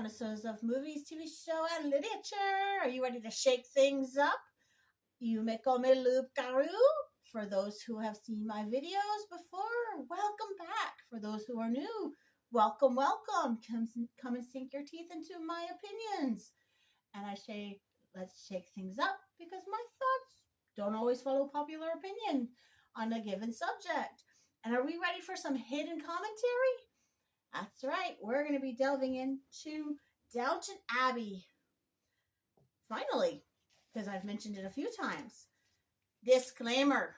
connoisseurs of movies, TV show, and literature. Are you ready to shake things up? You me comme le carou. For those who have seen my videos before, welcome back. For those who are new, welcome, welcome. Come and sink your teeth into my opinions. And I say, let's shake things up because my thoughts don't always follow popular opinion on a given subject. And are we ready for some hidden commentary? That's right. We're going to be delving into Downton Abbey. Finally, because I've mentioned it a few times. Disclaimer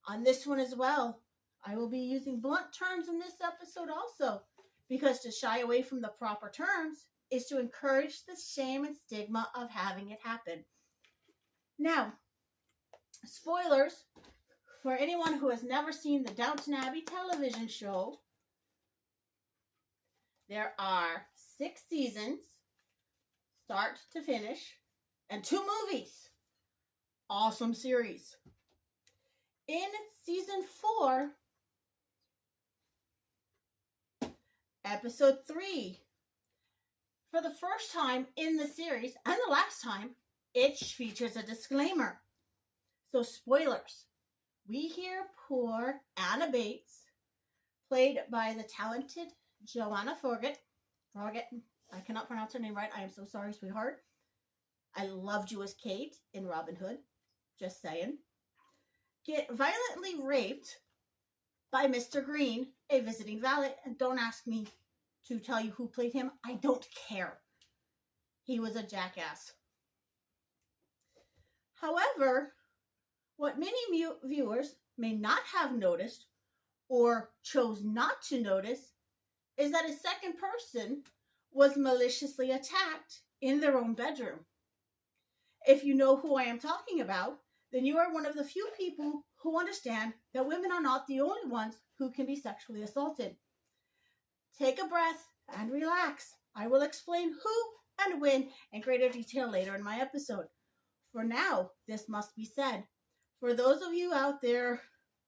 on this one as well. I will be using blunt terms in this episode also, because to shy away from the proper terms is to encourage the shame and stigma of having it happen. Now, spoilers for anyone who has never seen the Downton Abbey television show. There are 6 seasons, start to finish, and 2 movies. Awesome series. In season 4, episode 3, for the first time in the series, and the last time, it features a disclaimer. So spoilers. We hear poor Anna Bates, played by the talented Joanna Froggatt. I cannot pronounce her name right. I am so sorry, sweetheart. I loved you as Kate in Robin Hood. Just saying. Get violently raped by Mr. Green, a visiting valet. And don't ask me to tell you who played him. I don't care. He was a jackass. However, what many viewers may not have noticed or chose not to notice is that a second person was maliciously attacked in their own bedroom. If you know who I am talking about, then you are one of the few people who understand that women are not the only ones who can be sexually assaulted. Take a breath and relax. I will explain who and when in greater detail later in my episode. For now, this must be said. For those of you out there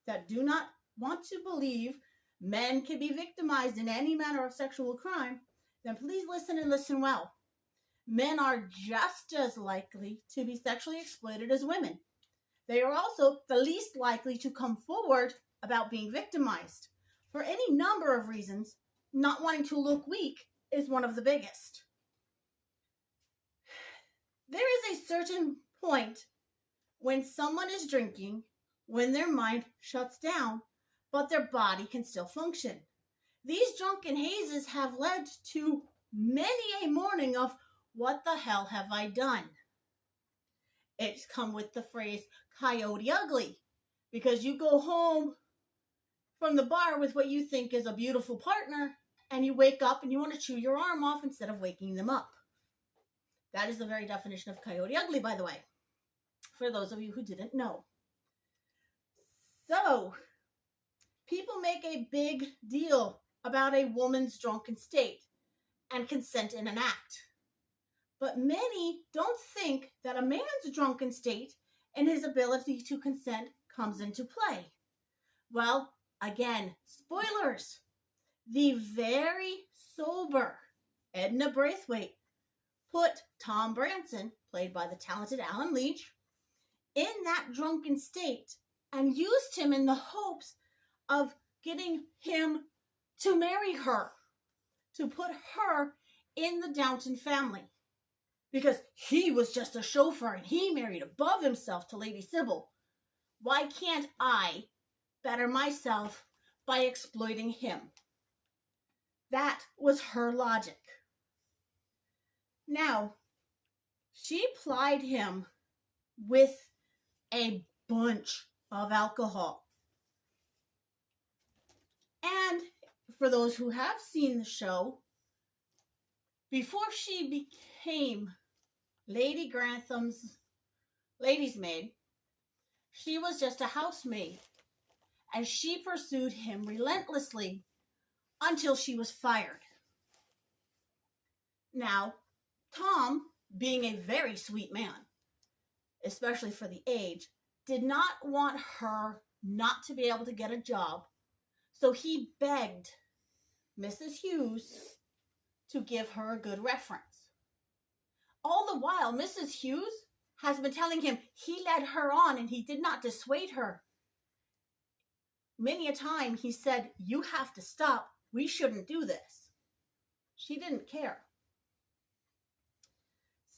that do not want to believe men can be victimized in any manner of sexual crime, then please listen and listen well. Men are just as likely to be sexually exploited as women. They are also the least likely to come forward about being victimized. For any number of reasons, not wanting to look weak is one of the biggest. There is a certain point when someone is drinking, when their mind shuts down, but their body can still function. These drunken hazes have led to many a morning of, what the hell have I done? It's come with the phrase, coyote ugly, because you go home from the bar with what you think is a beautiful partner, and you wake up and you want to chew your arm off instead of waking them up. That is the very definition of coyote ugly, by the way, for those of you who didn't know. So, people make a big deal about a woman's drunken state and consent in an act. But many don't think that a man's drunken state and his ability to consent comes into play. Well, again, spoilers. The very sober Edna Braithwaite put Tom Branson, played by the talented Alan Leach, in that drunken state and used him in the hopes of getting him to marry her, to put her in the Downton family. Because he was just a chauffeur and he married above himself to Lady Sybil. Why can't I better myself by exploiting him? That was her logic. Now, she plied him with a bunch of alcohol. And for those who have seen the show, before she became Lady Grantham's lady's maid, she was just a housemaid, and she pursued him relentlessly until she was fired. Now, Tom, being a very sweet man, especially for the age, did not want her not to be able to get a job, so he begged Mrs. Hughes to give her a good reference. All the while, Mrs. Hughes has been telling him he led her on and he did not dissuade her. Many a time he said, "You have to stop. We shouldn't do this." She didn't care.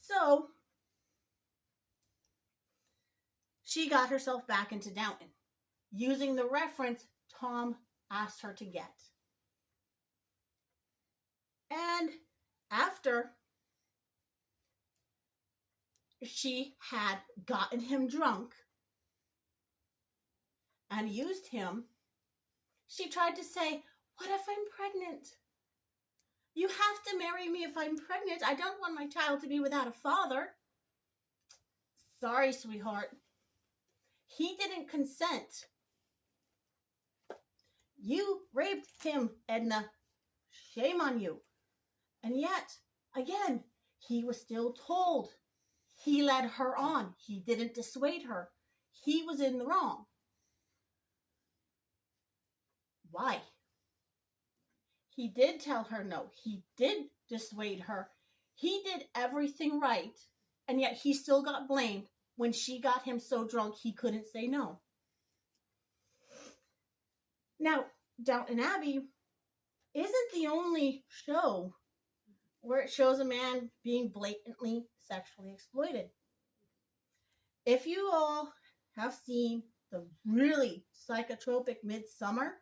So she got herself back into Downton, using the reference Tom asked her to get. And after she had gotten him drunk and used him, she tried to say, "What if I'm pregnant? You have to marry me if I'm pregnant. I don't want my child to be without a father." Sorry, sweetheart. He didn't consent. You raped him, Edna. Shame on you. And yet, again, he was still told. He led her on. He didn't dissuade her. He was in the wrong. Why? He did tell her no. He did dissuade her. He did everything right, and yet he still got blamed when she got him so drunk he couldn't say no. Now, Downton Abbey isn't the only show where it shows a man being blatantly sexually exploited. If you all have seen the really psychotropic Midsummer,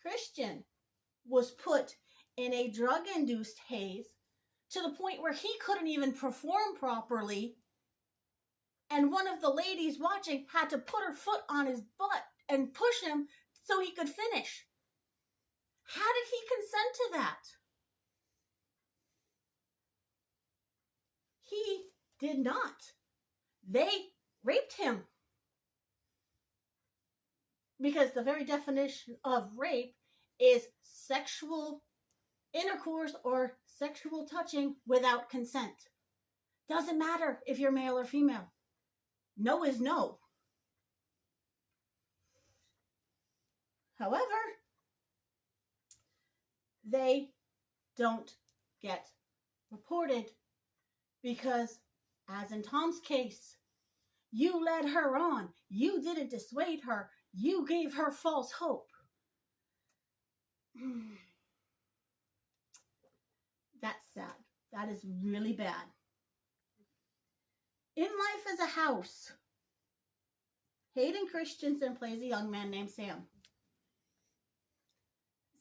Christian was put in a drug-induced haze to the point where he couldn't even perform properly, and one of the ladies watching had to put her foot on his butt and push him so he could finish. How did he consent to that? He did not. They raped him. Because the very definition of rape is sexual intercourse or sexual touching without consent. Doesn't matter if you're male or female. No is no. However, they don't get reported because, as in Tom's case, you led her on. You didn't dissuade her. You gave her false hope. That's sad. That is really bad. In Life as a House, Hayden Christensen plays a young man named Sam.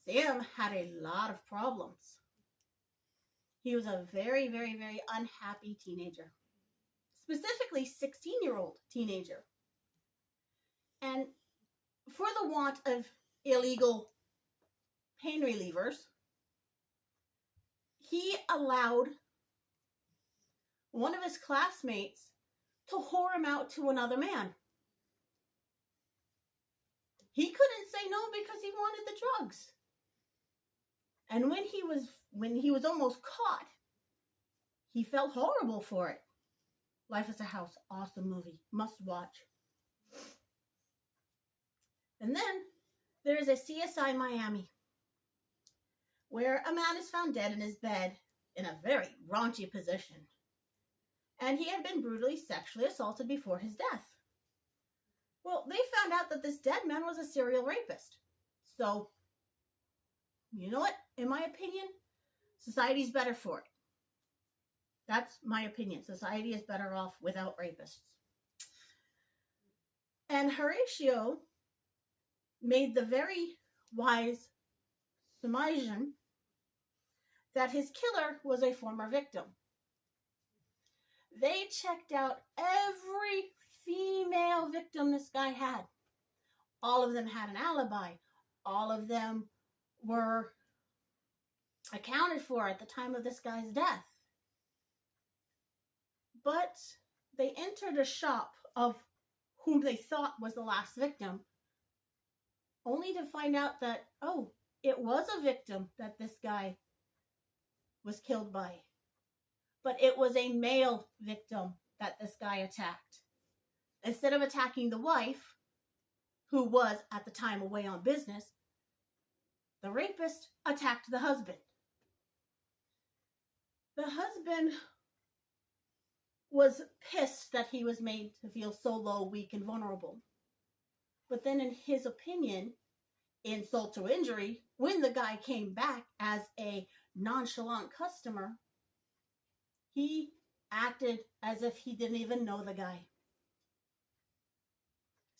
Sam had a lot of problems. He was a very, very, very unhappy teenager. Specifically, 16-year-old teenager. And for the want of illegal pain relievers, he allowed one of his classmates to whore him out to another man. He couldn't say no because he wanted the drugs. And when he was almost caught, he felt horrible for it. Life as a House, awesome movie, must watch. And then there is a CSI Miami, where a man is found dead in his bed in a very raunchy position. And he had been brutally sexually assaulted before his death. Well, they found out that this dead man was a serial rapist. So, you know what? In my opinion, society's better for it. That's my opinion. Society is better off without rapists. And Horatio made the very wise summation that his killer was a former victim. They checked out every female victim this guy had. All of them had an alibi. All of them were accounted for at the time of this guy's death. But they entered a shop of whom they thought was the last victim, only to find out that, oh, it was a victim that this guy was killed by. But it was a male victim that this guy attacked. Instead of attacking the wife, who was at the time away on business, the rapist attacked the husband. The husband was pissed that he was made to feel so low, weak, and vulnerable. But then, in his opinion, insult to injury, when the guy came back as a nonchalant customer, he acted as if he didn't even know the guy.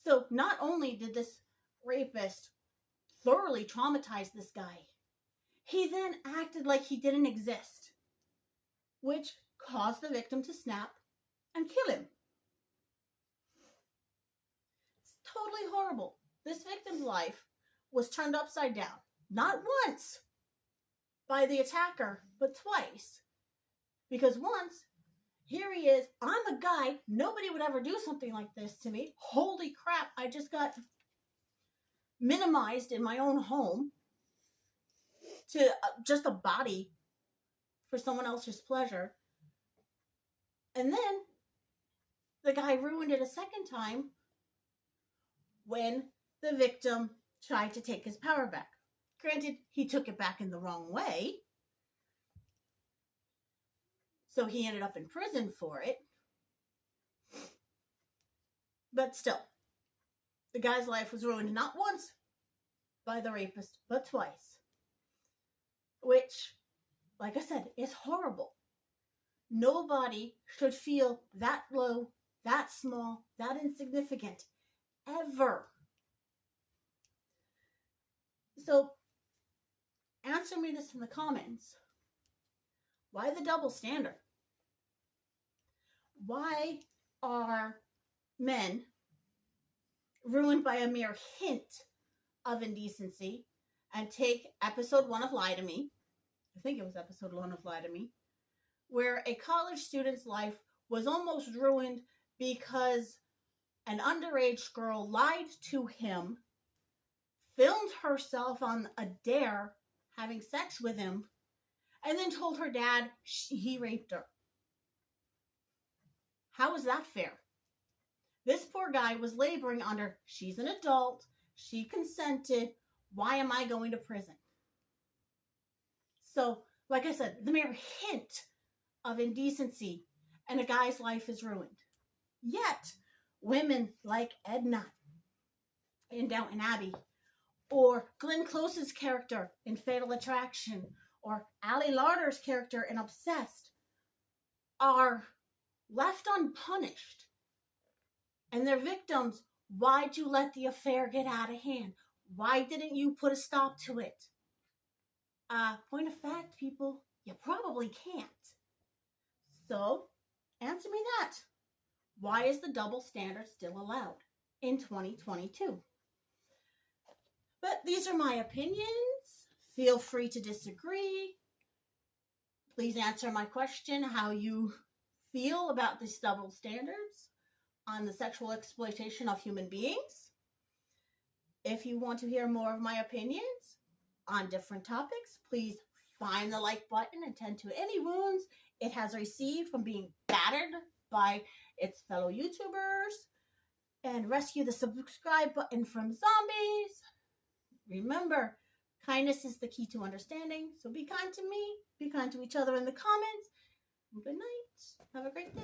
So not only did this rapist thoroughly traumatize this guy, he then acted like he didn't exist, which caused the victim to snap and kill him. It's totally horrible. This victim's life was turned upside down, not once by the attacker, but twice. Because once, here he is, I'm a guy, nobody would ever do something like this to me. Holy crap, I just got minimized in my own home to just a body for someone else's pleasure. And then the guy ruined it a second time when the victim tried to take his power back. Granted, he took it back in the wrong way, so he ended up in prison for it. But still, the guy's life was ruined not once by the rapist, but twice. Which, like I said, is horrible. Nobody should feel that low, that small, that insignificant, ever. So, answer me this in the comments. Why the double standard? Why are men ruined by a mere hint of indecency and take episode 1 of Lie to Me? I think it was episode 1 of Lie to Me, where a college student's life was almost ruined because an underage girl lied to him, filmed herself on a dare having sex with him, and then told her dad he raped her. How is that fair? This poor guy was laboring under, she's an adult, she consented, why am I going to prison? So, like I said, the mere hint of indecency and a guy's life is ruined. Yet, women like Edna in Downton Abbey, or Glenn Close's character in Fatal Attraction, or Ali Larter's character in Obsessed, are left unpunished. And their victims, why'd you let the affair get out of hand? Why didn't you put a stop to it? Point of fact, people, you probably can't. So, answer me that. Why is the double standard still allowed in 2022? But these are my opinions. Feel free to disagree. Please answer my question, how you feel about these double standards on the sexual exploitation of human beings. If you want to hear more of my opinions on different topics, please find the like button and tend to any wounds it has received from being battered by its fellow YouTubers, and rescue the subscribe button from zombies. Remember, kindness is the key to understanding, so be kind to me, be kind to each other in the comments. Good night. Have a great day.